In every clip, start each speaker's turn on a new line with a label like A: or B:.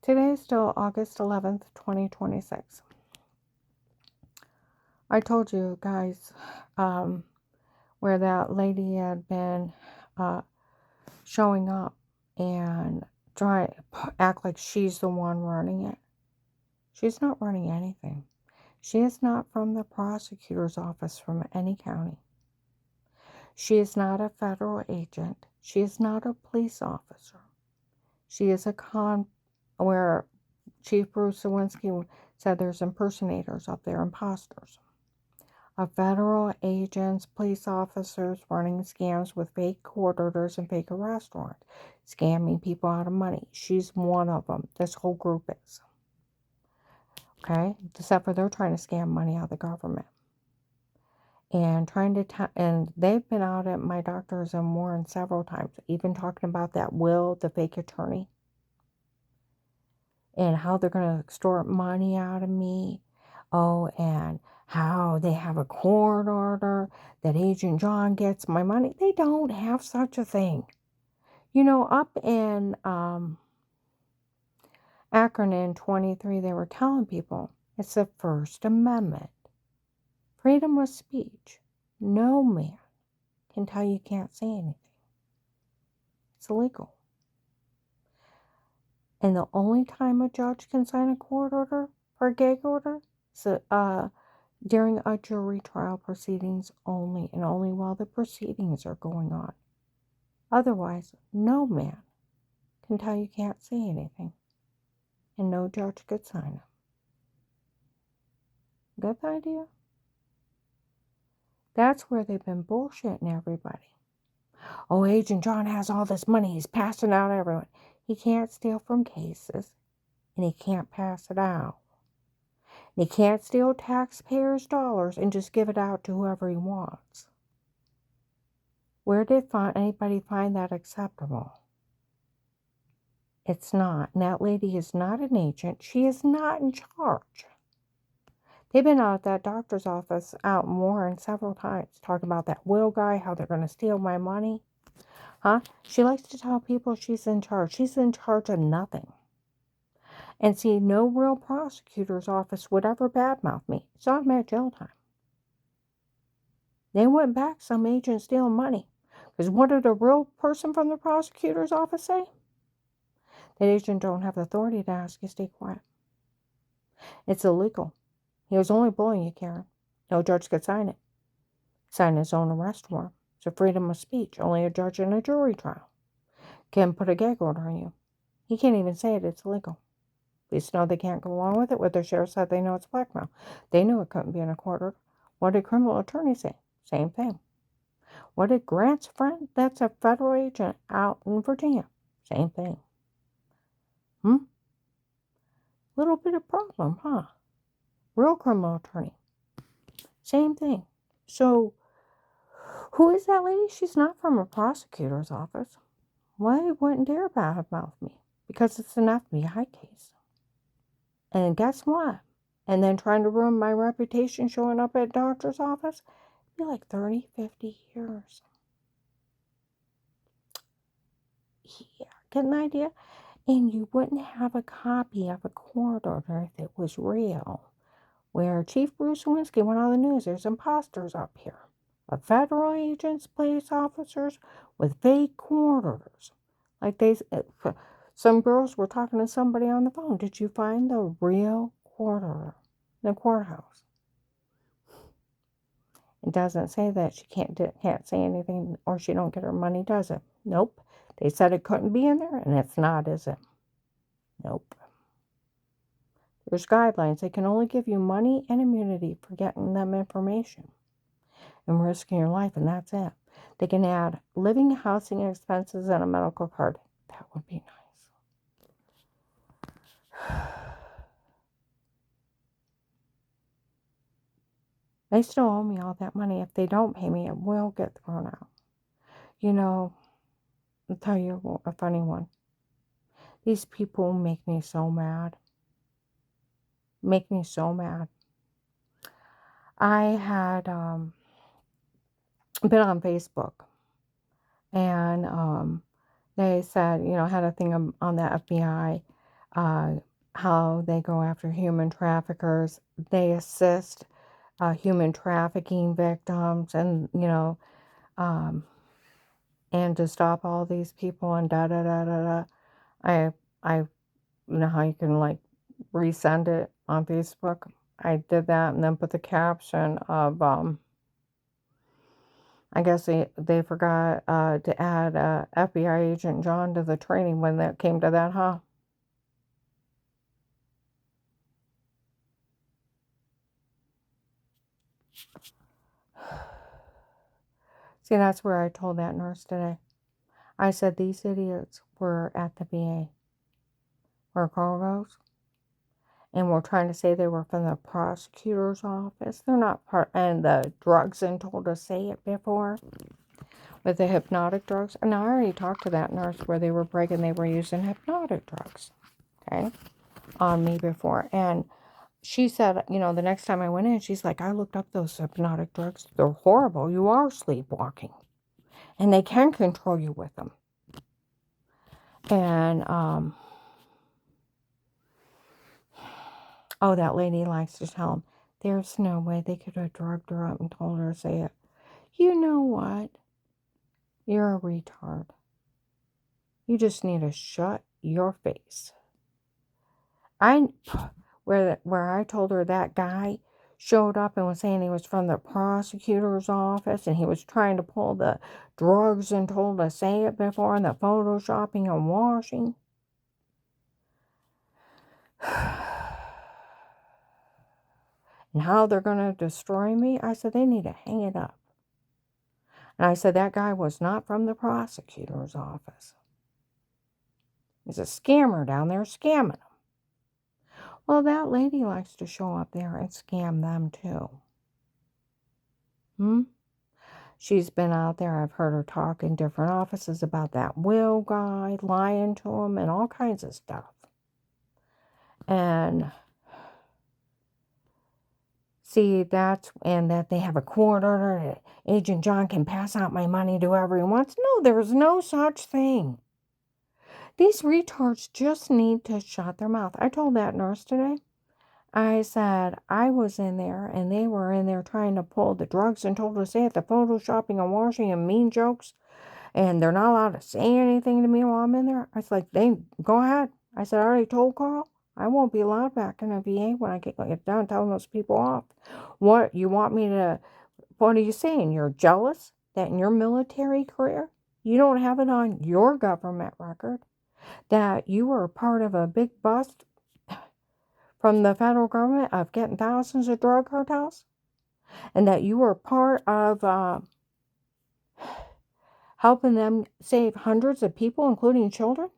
A: Today is still August 11th, 2026. I told you guys where that lady had been showing up and try act like she's the one running it. She's not running anything. She is not from the prosecutor's office from any county. She is not a federal agent. She is not a police officer. She is a where Chief Bruce Lewinsky said there's impersonators up there, imposters. Of federal agents, police officers running scams with fake court orders and fake arrest warrants, scamming people out of money. She's one of them. This whole group is. Okay? Except for they're trying to scam money out of the government. And and they've been out at my doctors and Warren several times, even talking about that Will, the fake attorney, and how they're going to extort money out of me. Oh, and how they have a court order that Agent John gets my money. They don't have such a thing. You know, up in Akron in 23, they were telling people it's the First Amendment. Freedom of speech. No man can tell you can't say anything. It's illegal. And the only time a judge can sign a court order for a gag order is during a jury trial proceedings only, and only while the proceedings are going on. Otherwise, no man can tell you can't say anything, and no judge could sign it. Got the idea? That's where they've been bullshitting everybody. Oh, Agent John has all this money. He's passing out everyone. He can't steal from cases, and he can't pass it out. And he can't steal taxpayers' dollars and just give it out to whoever he wants. Where did anybody find that acceptable? It's not. And that lady is not an agent. She is not in charge. They've been out at that doctor's office out in Warren several times talking about that Will guy, how they're going to steal my money. Huh? She likes to tell people she's in charge. She's in charge of nothing. And see, no real prosecutor's office would ever badmouth me. It's automatic jail time. They went back some agent stealing money. Because what did a real person from the prosecutor's office say? That agent don't have the authority to ask you to stay quiet. It's illegal. He was only bullying you, Karen. No judge could sign it. Sign his own arrest warrant. It's a freedom of speech. Only a judge in a jury trial can put a gag order on you. He can't even say it. It's illegal. Police know they can't go along with it. What their sheriff said, they know it's blackmail. They knew it couldn't be in a court order. What did criminal attorneys say? Same thing. What did Grant's friend, that's a federal agent out in Virginia? Same thing. Little bit of problem, huh? Real criminal attorney. Same thing. So, who is that lady? She's not from a prosecutor's office. Why wouldn't dare badmouth me? Because it's an FBI case. And guess what? And then trying to ruin my reputation showing up at a doctor's office? It'd be like 30, 50 years. Yeah, get an idea? And you wouldn't have a copy of a court order if it was real. Where Chief Bruce Lewinsky went on the news, there's imposters up here. Of federal agents, police officers with fake court orders. Like some girls were talking to somebody on the phone. Did you find the real court order in the courthouse? It doesn't say that she can't say anything or she don't get her money, does it? Nope. They said it couldn't be in there, and it's not, is it? Nope. There's guidelines. They can only give you money and immunity for getting them information and risking your life, and that's it. They can add living, housing expenses, and a medical card. That would be nice. They still owe me all that money. If they don't pay me, it will get thrown out. You know, I'll tell you a funny one. These people make me so mad. Make me so mad. I had been on Facebook, and they said, had a thing on the FBI how they go after human traffickers. They assist human trafficking victims, and um, and to stop all these people and da da da da da. I you know how you can like resend it on Facebook. I did that and then put the caption of I guess they forgot to add FBI agent John to the training when that came to that, huh? See, that's where I told that nurse today. I said these idiots were at the VA where Carl goes, and were trying to say they were from the prosecutor's office. They're not part, and the drugs and told to say it before with the hypnotic drugs. And I already talked to that nurse where they were breaking, they were using hypnotic drugs, okay, on me before. And she said, the next time I went in, she's like, I looked up those hypnotic drugs. They're horrible. You are sleepwalking. And they can control you with them. And, oh, that lady likes to tell him, there's no way they could have drugged her up and told her to say it. You know what? You're a retard. You just need to shut your face. Where I told her that guy showed up and was saying he was from the prosecutor's office and he was trying to pull the drugs and told to say it before, and the photoshopping and washing. And how they're going to destroy me. I said, they need to hang it up. And I said, that guy was not from the prosecutor's office. He's a scammer down there scamming them. Well, that lady likes to show up there and scam them too. She's been out there. I've heard her talk in different offices about that Will guy, lying to him and all kinds of stuff. And see, and that they have a court order that Agent John can pass out my money to whoever he wants. No, there's no such thing. These retards just need to shut their mouth. I told that nurse today. I said, I was in there and they were in there trying to pull the drugs and told us to say it, the photoshopping and washing and mean jokes. And they're not allowed to say anything to me while I'm in there. I was like, go ahead. I said, I already told Carl, I won't be allowed back in a VA when I get done telling those people off. What, you want me to, what are you saying? You're jealous that in your military career, you don't have it on your government record that you were part of a big bust from the federal government of getting thousands of drug cartels? And that you were part of helping them save hundreds of people, including children?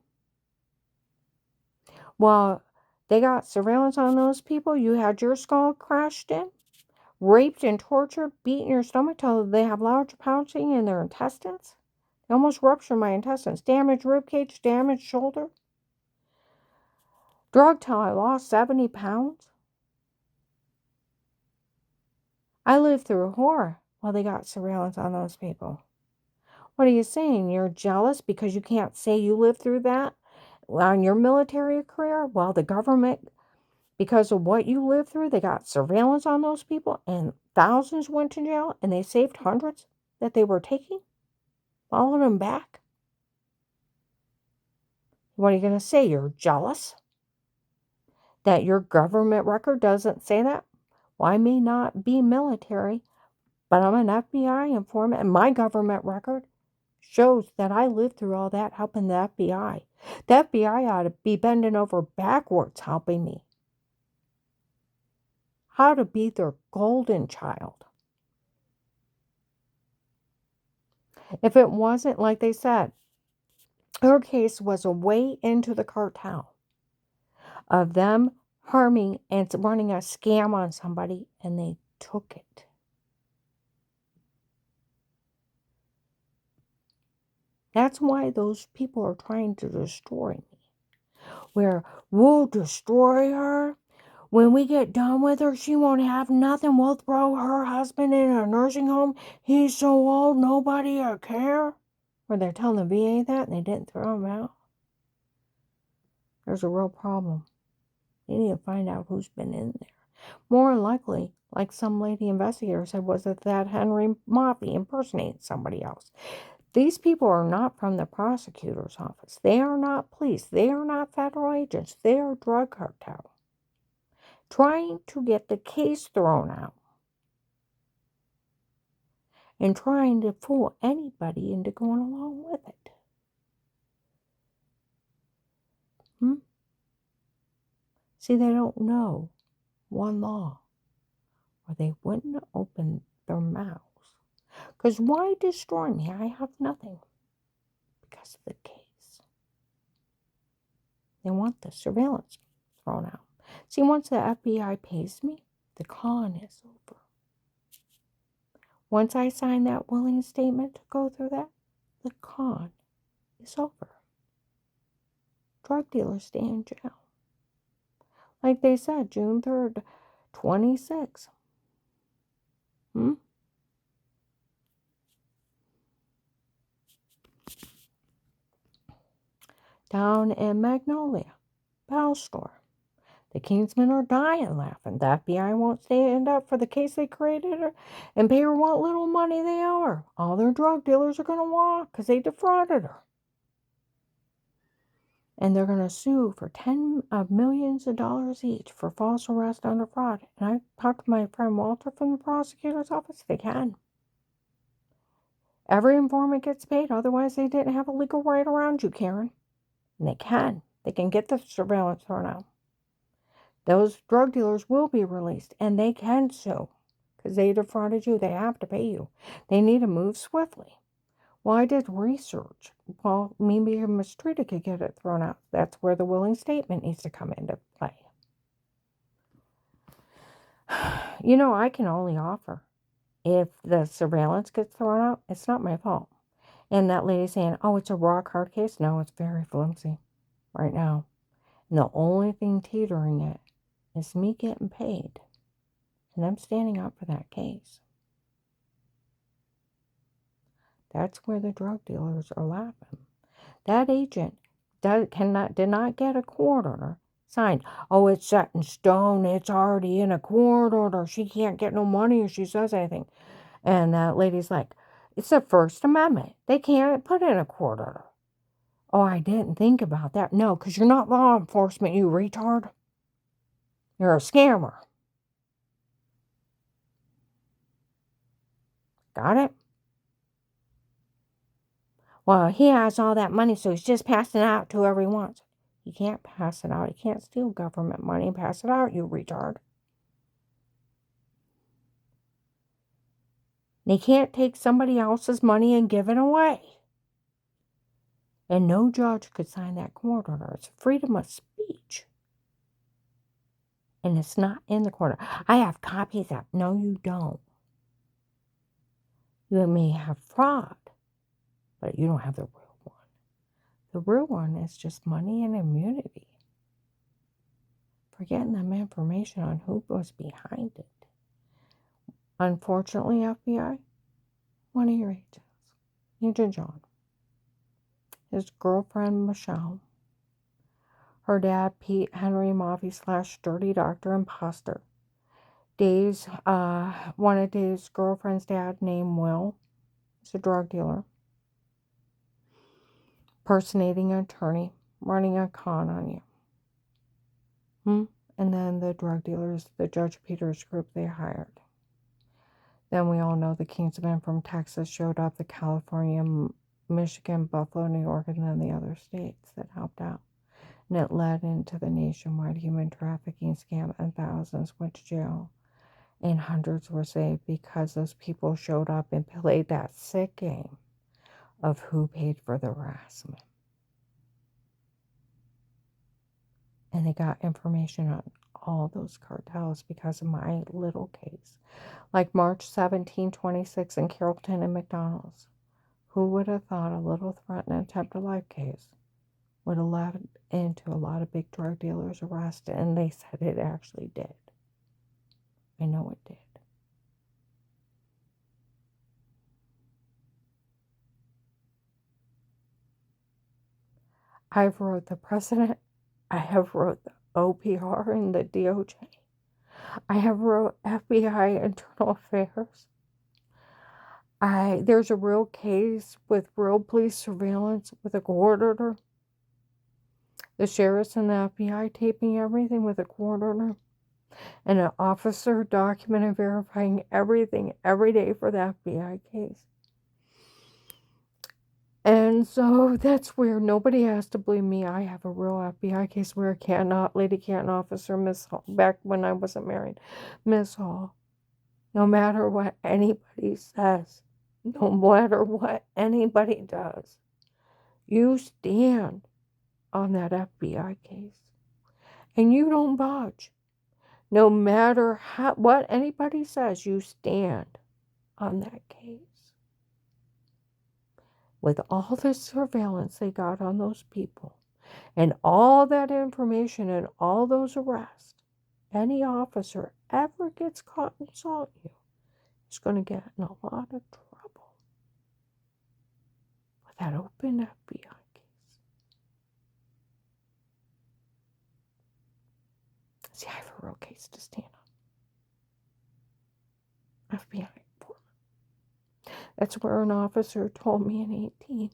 A: Well, they got surveillance on those people. You had your skull crashed in, raped and tortured, beaten your stomach till they have large pouching in their intestines. They almost ruptured my intestines. Damaged ribcage, damaged shoulder. Drugged till I lost 70 pounds. I lived through horror while they got surveillance on those people. What are you saying? You're jealous because you can't say you lived through that on your military career? While the government, because of what you lived through, they got surveillance on those people and thousands went to jail and they saved hundreds that they were taking, followed them back. What are you going to say? You're jealous that your government record doesn't say that? Well, I may not be military, but I'm an FBI informant, and my government record shows that I lived through all that helping the FBI. The FBI ought to be bending over backwards helping me. How to be their golden child. If it wasn't, like they said, her case was a way into the cartel of them harming and running a scam on somebody, and they took it. That's why those people are trying to destroy me. Where we'll destroy her. When we get done with her, she won't have nothing. We'll throw her husband in a nursing home. He's so old, nobody will care. Or they're telling the VA that and they didn't throw him out. there's a real problem. You need to find out who's been in there. More likely, like some lady investigator said, was it that Henry Moffey impersonating somebody else? These people are not from the prosecutor's office. They are not police. They are not federal agents. They are drug cartel trying to get the case thrown out and trying to fool anybody into going along with it. See, they don't know one law, or they wouldn't open their mouths. Because why destroy me? I have nothing. Because of the case. They want the surveillance thrown out. See, once the FBI pays me, the con is over. Once I sign that willing statement to go through that, the con is over. Drug dealers stay in jail. Like they said, June 3rd, 26. Down in Magnolia, Bell Store. The Kingsmen are dying laughing. The FBI won't stand up for the case they created her and pay her what little money they owe her. All their drug dealers are going to walk because they defrauded her. And they're going to sue for $10 million each for false arrest under fraud. And I talked to my friend Walter from the prosecutor's office. They can. Every informant gets paid. Otherwise, they didn't have a legal right around you, Karen. And they can. They can get the surveillance thrown out. Those drug dealers will be released, and they can sue because they defrauded you. They have to pay you. They need to move swiftly. Well, I did research. Well, maybe a mistreated could get it thrown out. That's where the willing statement needs to come into play. You know, I can only offer. If the surveillance gets thrown out, it's not my fault. And that lady saying, oh, it's a rock hard case. No, it's very flimsy right now. And the only thing teetering it is me getting paid. And I'm standing up for that case. That's where the drug dealers are laughing. That agent did not get a court order signed. Oh, it's set in stone. It's already in a court order. She can't get no money if she says anything. And that lady's like, it's the First Amendment. They can't put in a court order. Oh, I didn't think about that. No, because you're not law enforcement, you retard. You're a scammer. Got it? Well, he has all that money, so he's just passing it out to whoever he wants. He can't pass it out. He can't steal government money and pass it out, you retard. And he can't take somebody else's money and give it away. And no judge could sign that court order. It's freedom of speech. And it's not in the court order. I have copies of. No, you don't. You may have fraud, but you don't have the real one. The real one is just money and immunity. For getting them information on who was behind it. Unfortunately, FBI, one of your agents, Agent John, his girlfriend Michelle, her dad Pete Henry Mauvie / Dirty Doctor Imposter, one of Dave's girlfriend's dad named Will, is a drug dealer, impersonating an attorney, running a con on you. And then the drug dealers, the Judge Peters group they hired. Then we all know the Kingsmen from Texas showed up, the California, Michigan, Buffalo, New York, and then the other states that helped out. And it led into the nationwide human trafficking scam, and thousands went to jail. And hundreds were saved because those people showed up and played that sick game of who paid for the harassment. And they got information on all those cartels because of my little case. Like March 17, 26 in Carrollton and McDonald's. Who would have thought a little threat and attempted life case would have led into a lot of big drug dealers arrested? And they said it actually did. I know it did. I've wrote the president I have wrote the OPR and the DOJ. I have wrote FBI Internal Affairs. There's a real case with real police surveillance with a court order. The sheriffs and the FBI taping everything with a court order. And an officer documenting, verifying everything every day for the FBI case. And so that's where nobody has to blame me. I have a real FBI case where Lady Canton officer, Miss Hall, back when I wasn't married, Miss Hall, no matter what anybody says, no matter what anybody does, you stand on that FBI case. And you don't budge. No matter what anybody says, you stand on that case. With all the surveillance they got on those people, and all that information and all those arrests, any officer ever gets caught insulting you is going to get in a lot of trouble with that open FBI case. See, I have a real case to stand on. FBI informant. That's where an officer told me in 18,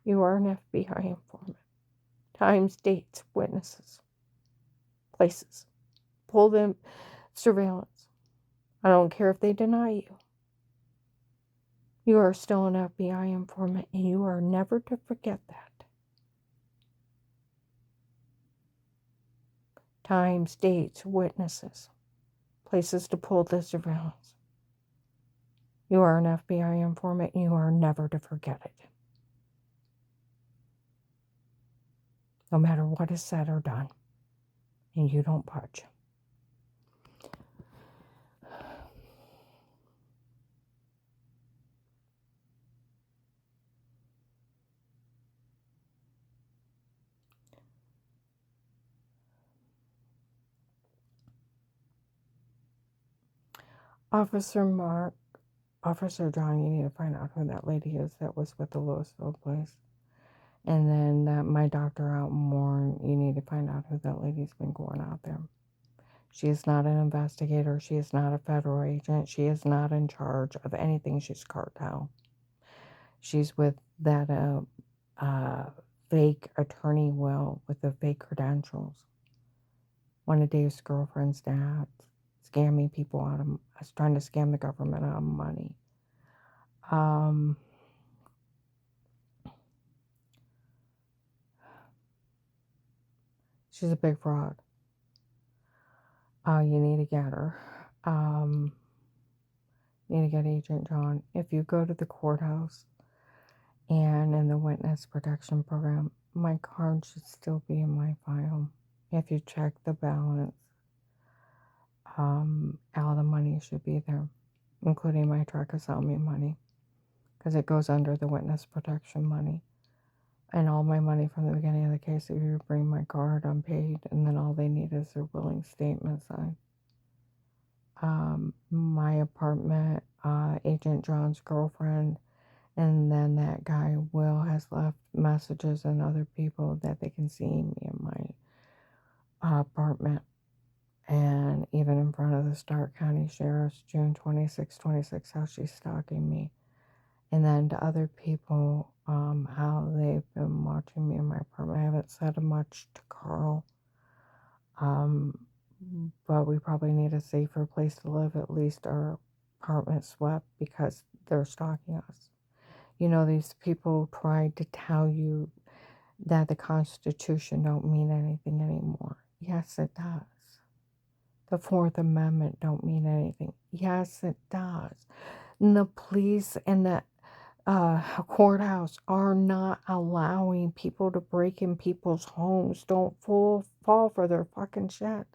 A: you are an FBI informant. Times, dates, witnesses, places. Pull them, surveillance. I don't care if they deny you. You are still an FBI informant, and you are never to forget that. Times, dates, witnesses, places to pull the surveillance. You are an FBI informant, and you are never to forget it. No matter what is said or done, and you don't budge. Officer John, you need to find out who that lady is that was with the Louisville police. And then my doctor out in Warren, you need to find out who that lady's been going out there. She is not an investigator. She is not a federal agent. She is not in charge of anything. She's cartel. She's with that fake attorney Will with the fake credentials. One of Dave's girlfriend's dad, scamming people out of, trying to scam the government out of money. She's a big fraud. You need to get her. You need to get Agent John. If you go to the courthouse and in the witness protection program, my card should still be in my file. If you check the balance, all the money should be there, including my truck is me money, because it goes under the witness protection money. And all my money from the beginning of the case, if you bring my card, I'm paid, and then all they need is their willing statement signed. My apartment, Agent John's girlfriend, and then that guy Will has left messages and other people that they can see me in my apartment, and even in front of the Stark County Sheriff's June 26, how she's stalking me. And then to other people, how they've been watching me in my apartment. I haven't said much to Carl, but we probably need a safer place to live, at least our apartment swept, because they're stalking us. You know, these people tried to tell you that the Constitution don't mean anything anymore. Yes, it does. The Fourth Amendment don't mean anything. Yes, it does. And the police and the courthouse are not allowing people to break in people's homes. Don't fall for their fucking shit.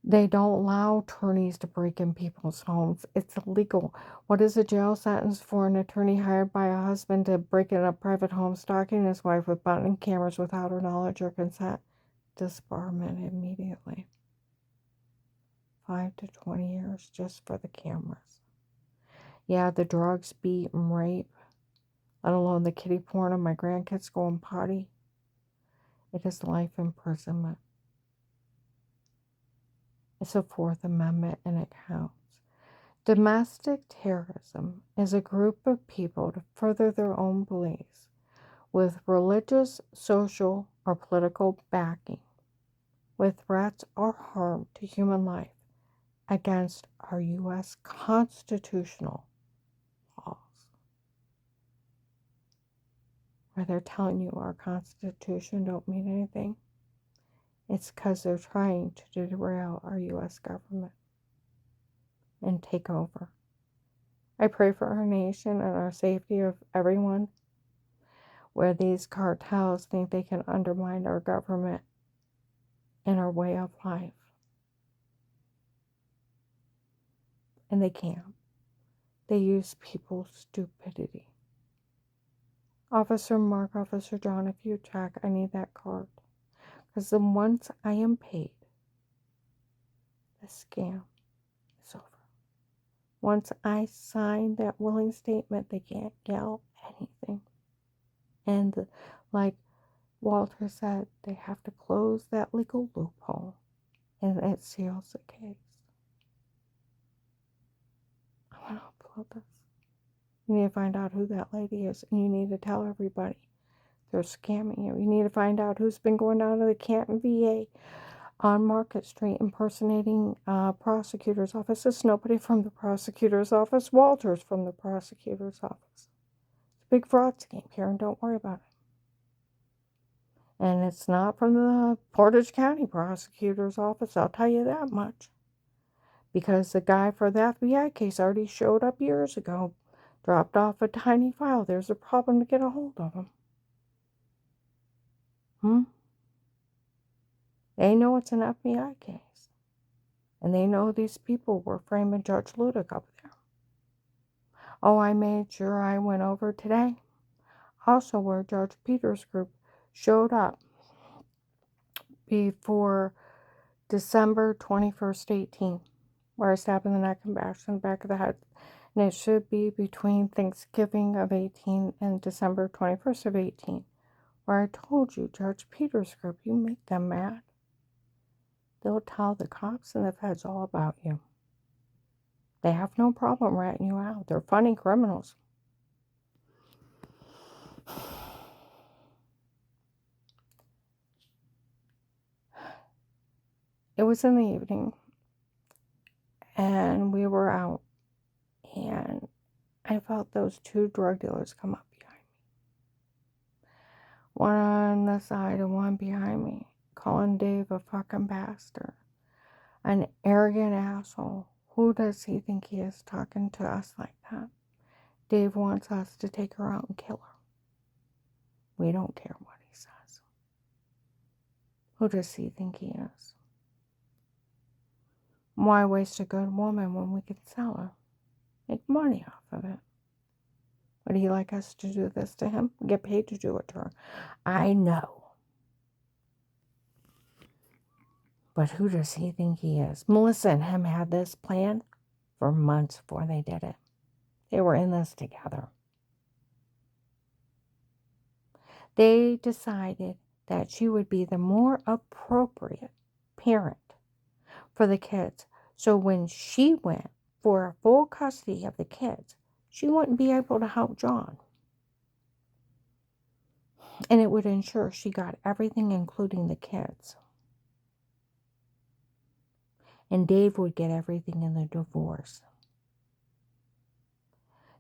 A: They don't allow attorneys to break in people's homes. It's illegal. What is a jail sentence for an attorney hired by a husband to break in a private home, stalking his wife with button cameras without her knowledge or consent? Disbarment immediately. 5 to 20 years just for the cameras. Yeah, the drugs, beat, and rape, let alone the kitty porn of my grandkids going potty. It is life imprisonment. It's a Fourth Amendment and it counts. Domestic terrorism is a group of people to further their own beliefs with religious, social, or political backing, with threats or harm to human life against our U.S. constitutional laws. Where they're telling you our Constitution don't mean anything, it's because they're trying to derail our U.S. government and take over. I pray for our nation and our safety of everyone, where these cartels think they can undermine our government and our way of life. And they can't. They use people's stupidity. Officer Mark, Officer John, if you check, I need that card. Because then once I am paid, the scam is over. Once I sign that willing statement, they can't yell anything. And like Walter said, they have to close that legal loophole, and it seals the case. I want to upload this. You need to find out who that lady is, and you need to tell everybody they're scamming you. You need to find out who's been going down to the Canton VA on Market Street impersonating prosecutor's office. It's nobody from the prosecutor's office. Walter's from the prosecutor's office. It's a big fraud scheme, Karen. Don't worry about it. And it's not from the Portage County prosecutor's office, I'll tell you that much. Because the guy for the FBI case already showed up years ago, dropped off a tiny file. There's a problem to get a hold of him. They know it's an FBI case. And they know these people were framing Judge Ludick up there. Oh, I made sure I went over today. Also, where Judge Peters' group showed up before December 21st, 18, where I stabbed in the neck and bashed in the back of the head. And it should be between Thanksgiving of 18 and December 21st of 18, where I told you, Judge Peters' group, you make them mad. They'll tell the cops and the feds all about you. They have no problem ratting you out. They're funny criminals. It was in the evening, and we were out, and I felt those two drug dealers come up behind me. One on the side and one behind me, calling Dave a fucking bastard. An arrogant asshole. Who does he think he is talking to us like that? Dave wants us to take her out and kill her. We don't care what he says. Who does he think he is? Why waste a good woman when we can sell her? Make money off of it. Would he like us to do this to him? Get paid to do it to her. I know. But who does he think he is? Melissa and him had this plan for months before they did it. They were in this together. They decided that she would be the more appropriate parent for the kids. So when she went for full custody of the kids, she wouldn't be able to help John. And it would ensure she got everything, including the kids. And Dave would get everything in the divorce.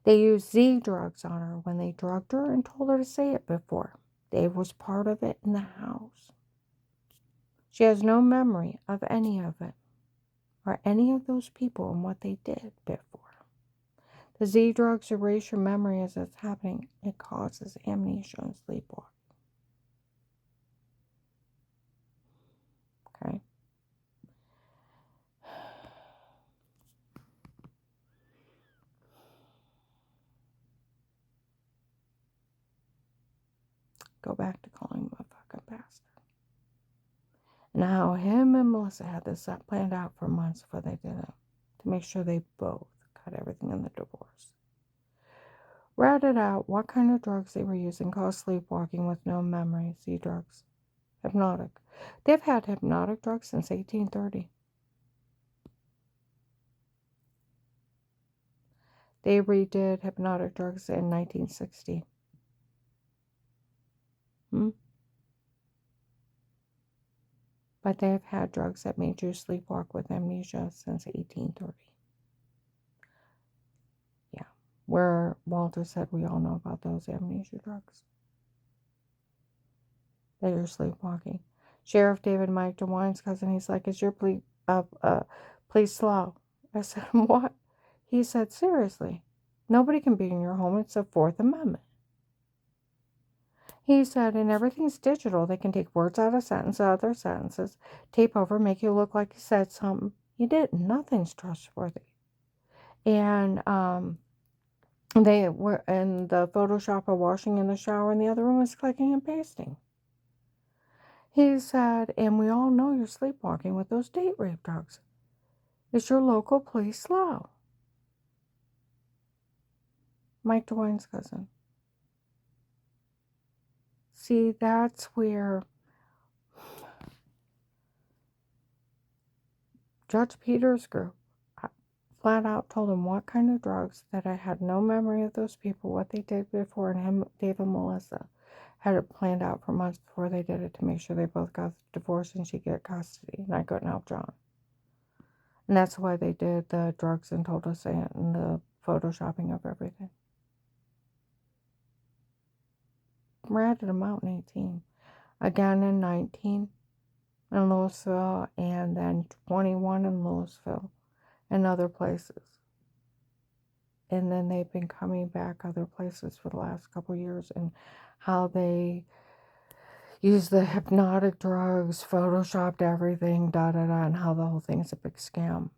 A: They used Z drugs on her when they drugged her and told her to say it before. Dave was part of it in the house. She has no memory of any of it, or any of those people and what they did before. The Z drugs erase your memory as it's happening. It causes amnesia and sleepwalking. Okay? Go back to calling him a fucking bastard. Now, him and Melissa had this planned out for months before they did it, to make sure they both got everything in the divorce. Routed out what kind of drugs they were using, caused sleepwalking with no memory, Z drugs. Hypnotic. They've had hypnotic drugs since 1830. They redid hypnotic drugs in 1960. But they've had drugs that made you sleepwalk with amnesia since 1830. Yeah. Where Walter said we all know about those amnesia drugs. That you're sleepwalking. Sheriff David Mike DeWine's cousin, he's like, is your plea slow? I said, what? He said, seriously, nobody can be in your home. It's the Fourth Amendment. He said, and everything's digital. They can take words out of other sentences, tape over, make you look like you said something. You didn't. Nothing's trustworthy. And they were in the Photoshop of washing in the shower, and the other room was clicking and pasting. He said, and we all know you're sleepwalking with those date rape drugs. Is your local police slow? Mike DeWine's cousin. See, that's where Judge Peters' group flat out told him what kind of drugs, that I had no memory of those people, what they did before, and him, Dave and Melissa, had it planned out for months before they did it to make sure they both got divorced and she'd get custody, and I couldn't help John. And that's why they did the drugs and told us that and the photoshopping of everything. Ratted them out in 18. Again in 19 in Louisville, and then 21 in Louisville and other places. And then they've been coming back other places for the last couple years, and how they used the hypnotic drugs, photoshopped everything, and how the whole thing's a big scam.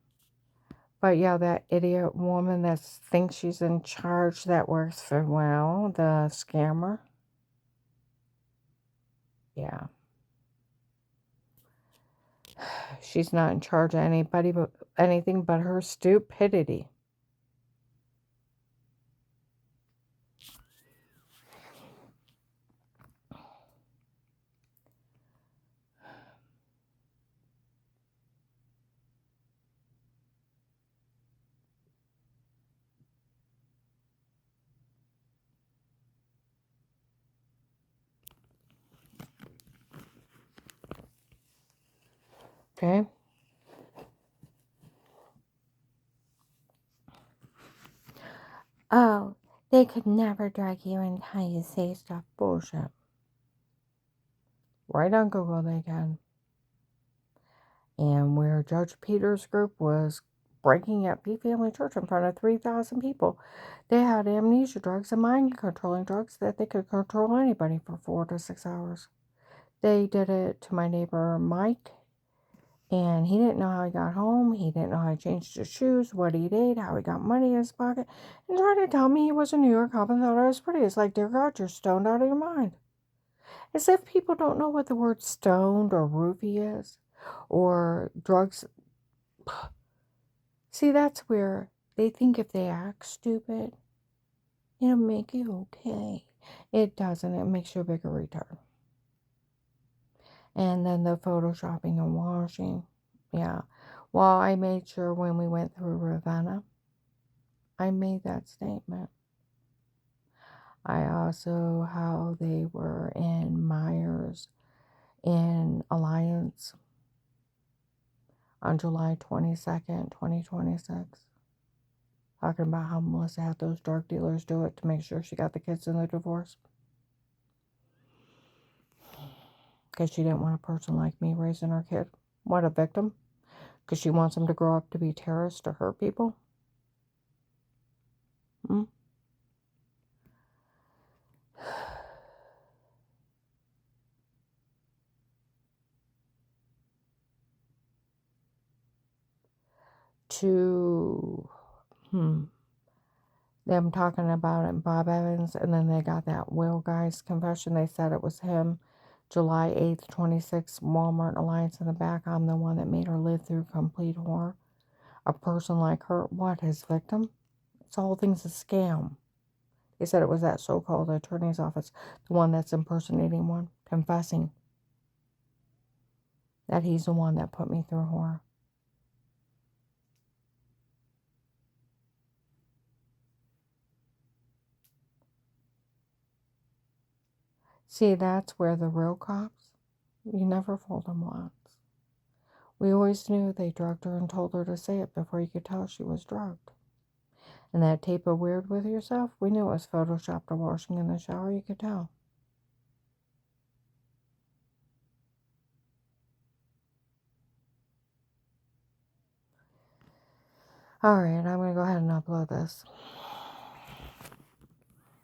A: But yeah, that idiot woman that thinks she's in charge, that works for, well, the scammer. Yeah. She's not in charge of anybody but anything but her stupidity. Okay? Oh, they could never drag you in how you say stuff. Bullshit. Right on Google they can. And where Judge Peters' group was breaking up P Family Church in front of 3,000 people, they had amnesia drugs and mind-controlling drugs that they could control anybody for 4 to 6 hours. They did it to my neighbor Mike, and he didn't know how he got home. He didn't know how he changed his shoes, what he ate, how he got money in his pocket, and tried to tell me he was a New York cop and thought I was pretty. It's like, dear God, you're stoned out of your mind. As if people don't know what the word stoned or roofie is, or drugs. See, that's where they think if they act stupid, it'll make you okay. It doesn't. It makes you a bigger retard. And then the photoshopping and washing. Yeah. Well, I made sure when we went through Ravenna, I made that statement. I also, how they were in Myers in Alliance on July 22nd, 2026. Talking about how Melissa had those drug dealers do it to make sure she got the kids in the divorce. Because she didn't want a person like me raising her kid. What, a victim? Because she wants them to grow up to be terrorists to hurt people? Hmm? To them talking about it, Bob Evans, and then they got that Will guy's confession. They said it was him, July 8th, 26th, Walmart Alliance in the back. I'm the one that made her live through complete horror. A person like her, what, his victim? It's the whole thing's a scam. They said it was that so-called attorney's office, the one that's impersonating one, confessing. that he's the one that put me through horror. See, that's where the real cops, you never fooled them once. We always knew they drugged her and told her to say it before you could tell she was drugged. And that tape of Weird With Yourself, we knew it was photoshopped or washing in the shower, you could tell. Alright, I'm going to go ahead and upload this.